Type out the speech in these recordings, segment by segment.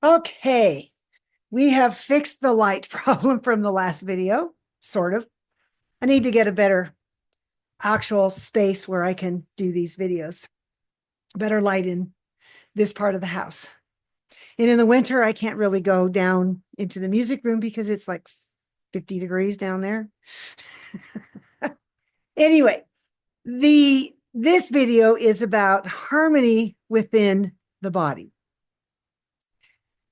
Okay, we have fixed the light problem from the last video, sort of. I need to get a better actual space where I can do these videos, better light in this part of the house. And in the winter, I can't really go down into the music room because it's like 50 degrees down there. Anyway, this video is about harmony within the body.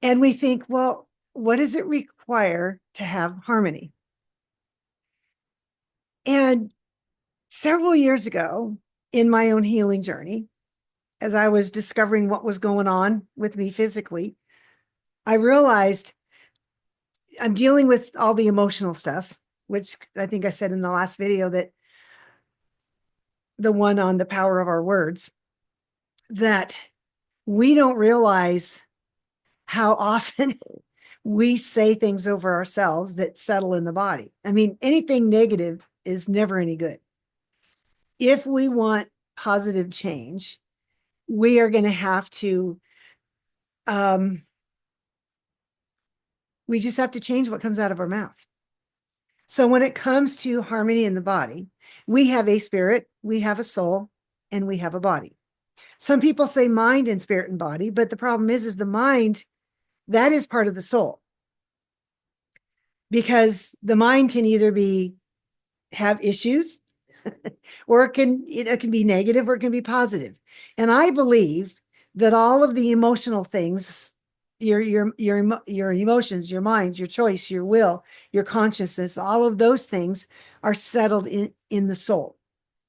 And we think, well, what does it require to have harmony? And several years ago, in my own healing journey, as I was discovering what was going on with me physically, I realized I'm dealing with all the emotional stuff, which I think I said in the last video, that the one on the power of our words, that we don't realize how often we say things over ourselves that settle in the body. I mean, anything negative is never any good. If we want positive change, we are going to have to, we just have to change what comes out of our mouth. So when it comes to harmony in the body, we have a spirit, we have a soul, and we have a body. Some people say mind and spirit and body, but the problem is the mind, that is part of the soul. Because the mind can either have issues or it can be negative or it can be positive. And I believe that all of the emotional things, your emotions, your mind, your choice, your will, your consciousness, all of those things are settled in the soul.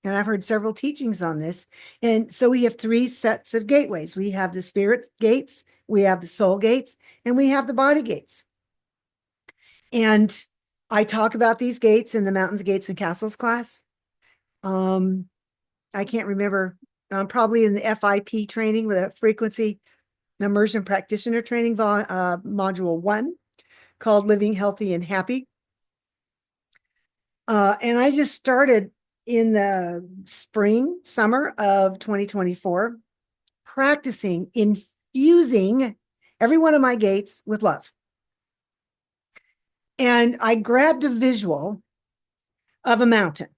And I've heard several teachings on this. And so we have three sets of gateways. We have the spirit gates, we have the soul gates, and we have the body gates. And I talk about these gates in the Mountains, Gates, and Castles class. I can't remember, probably in the FIP training, with a frequency immersion practitioner training, module 1, called Living Healthy and Happy. And I just started in the summer of 2024, practicing infusing every one of my gates with love. And I grabbed a visual of a mountain.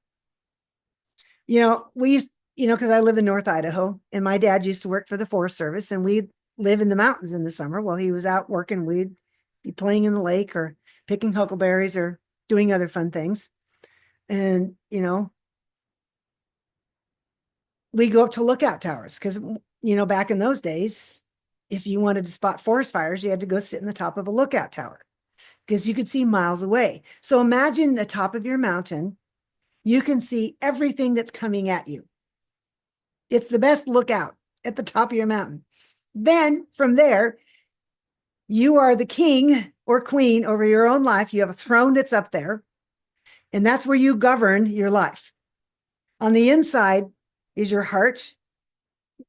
Because I live in North Idaho, and my dad used to work for the Forest Service, and we'd live in the mountains in the summer. While he was out working, we'd be playing in the lake or picking huckleberries or doing other fun things. And, we go up to lookout towers because, back in those days, if you wanted to spot forest fires, you had to go sit in the top of a lookout tower because you could see miles away. So imagine the top of your mountain. You can see everything that's coming at you. It's the best lookout at the top of your mountain. Then from there, you are the king or queen over your own life. You have a throne that's up there, and that's where you govern your life. On the inside is your heart,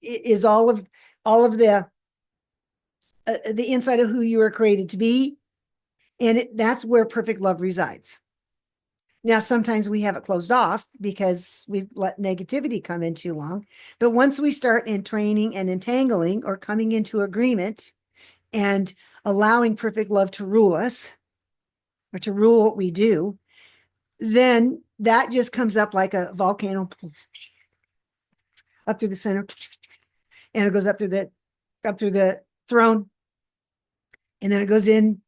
is all of the inside of who you were created to be, and that's where perfect love resides. Now, sometimes we have it closed off because we've let negativity come in too long. But once we start in training and entangling or coming into agreement and allowing perfect love to rule us or to rule what we do, then that just comes up like a volcano up through the center, and it goes up through the throne, and then it goes in.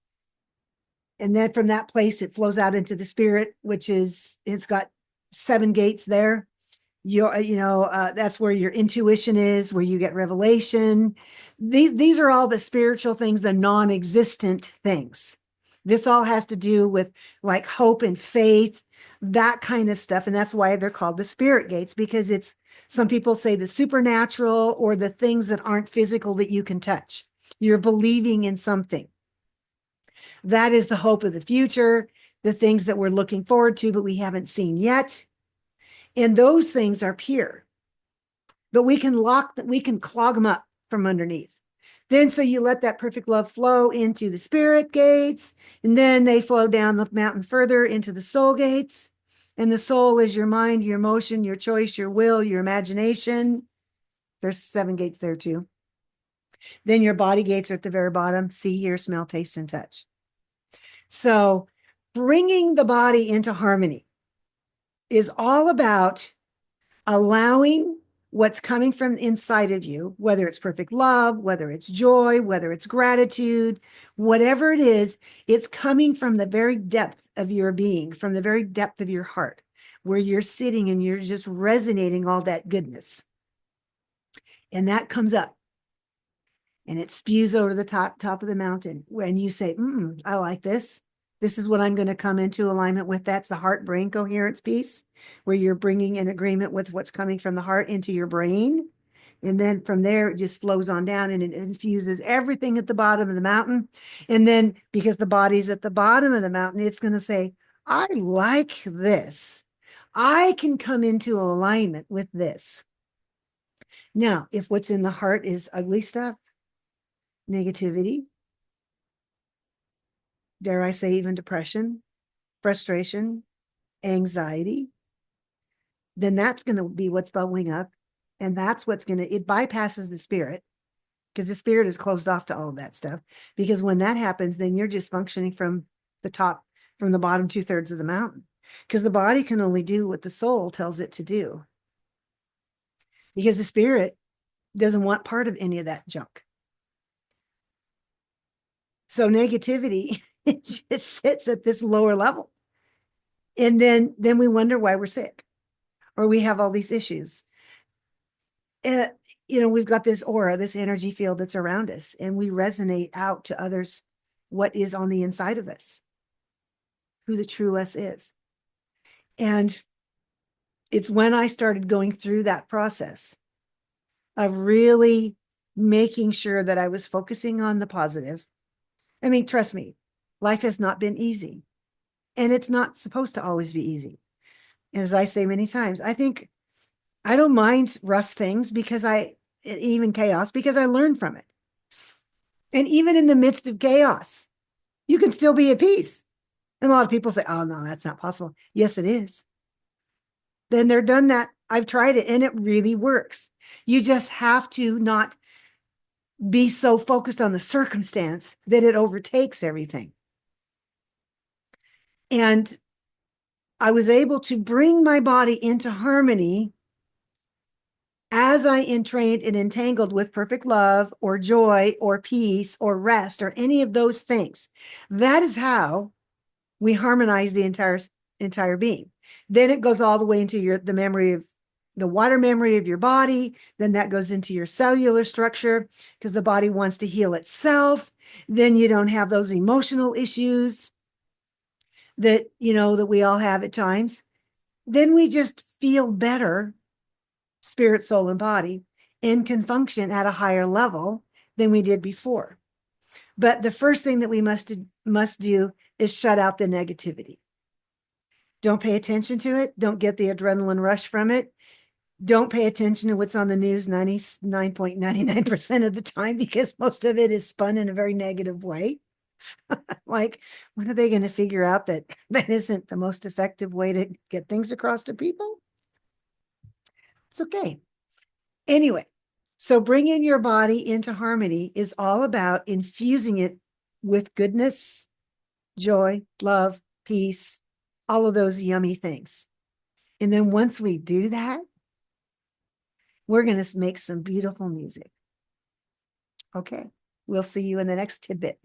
And then from that place, it flows out into the spirit, it's got 7 gates there. That's where your intuition is, where you get revelation. These are all the spiritual things, the non-existent things. This all has to do with like hope and faith, that kind of stuff. And that's why they're called the spirit gates, because it's, some people say, the supernatural or the things that aren't physical that you can touch. You're believing in something. That is the hope of the future, the things that we're looking forward to, but we haven't seen yet. And those things are pure, but we can clog them up from underneath. Then, so you let that perfect love flow into the spirit gates, and then they flow down the mountain further into the soul gates. And the soul is your mind, your emotion, your choice, your will, your imagination. There's 7 gates there too. Then your body gates are at the very bottom: see, hear, smell, taste, and touch. So bringing the body into harmony is all about allowing what's coming from inside of you, whether it's perfect love, whether it's joy, whether it's gratitude, whatever it is, it's coming from the very depth of your being, from the very depth of your heart, where you're sitting and you're just resonating all that goodness. And that comes up and it spews over the top of the mountain. When you say, I like this. This is what I'm going to come into alignment with. That's the heart brain coherence piece, where you're bringing an agreement with what's coming from the heart into your brain. And then from there, it just flows on down and it infuses everything at the bottom of the mountain. And then because the body's at the bottom of the mountain, it's going to say, I like this. I can come into alignment with this. Now, if what's in the heart is ugly stuff, negativity, dare I say even depression, frustration, anxiety, then that's going to be what's bubbling up. And that's what's going to, it bypasses the spirit, because the spirit is closed off to all of that stuff. Because when that happens, then you're just functioning from the top, from the bottom 2/3 of the mountain, because the body can only do what the soul tells it to do, because the spirit doesn't want part of any of that junk. So negativity, it just sits at this lower level. And then we wonder why we're sick, or we have all these issues. We've got this aura, this energy field that's around us, and we resonate out to others what is on the inside of us, who the true us is. And it's when I started going through that process of really making sure that I was focusing on the positive. I mean, trust me, life has not been easy, and it's not supposed to always be easy. As I say many times, I think I don't mind rough things, because even chaos, because I learn from it. And even in the midst of chaos, you can still be at peace. And a lot of people say, oh, no, that's not possible. Yes, it is. Then they're done that. I've tried it and it really works. You just have to not be so focused on the circumstance that it overtakes everything. And I was able to bring my body into harmony as I entrained and entangled with perfect love or joy or peace or rest or any of those things. That is how we harmonize the entire being. Then it goes all the way into the memory of the water memory of your body. Then that goes into your cellular structure, because the body wants to heal itself. Then you don't have those emotional issues that we all have at times. Then we just feel better, spirit, soul, and body, and can function at a higher level than we did before. But the first thing that we must do is shut out the negativity. Don't pay attention to it. Don't get the adrenaline rush from it. Don't pay attention to what's on the news 99.99% of the time, because most of it is spun in a very negative way. Like, when are they going to figure out that isn't the most effective way to get things across to people? It's okay. Anyway, so bringing your body into harmony is all about infusing it with goodness, joy, love, peace, all of those yummy things. And then once we do that, we're going to make some beautiful music. Okay, we'll see you in the next tidbit.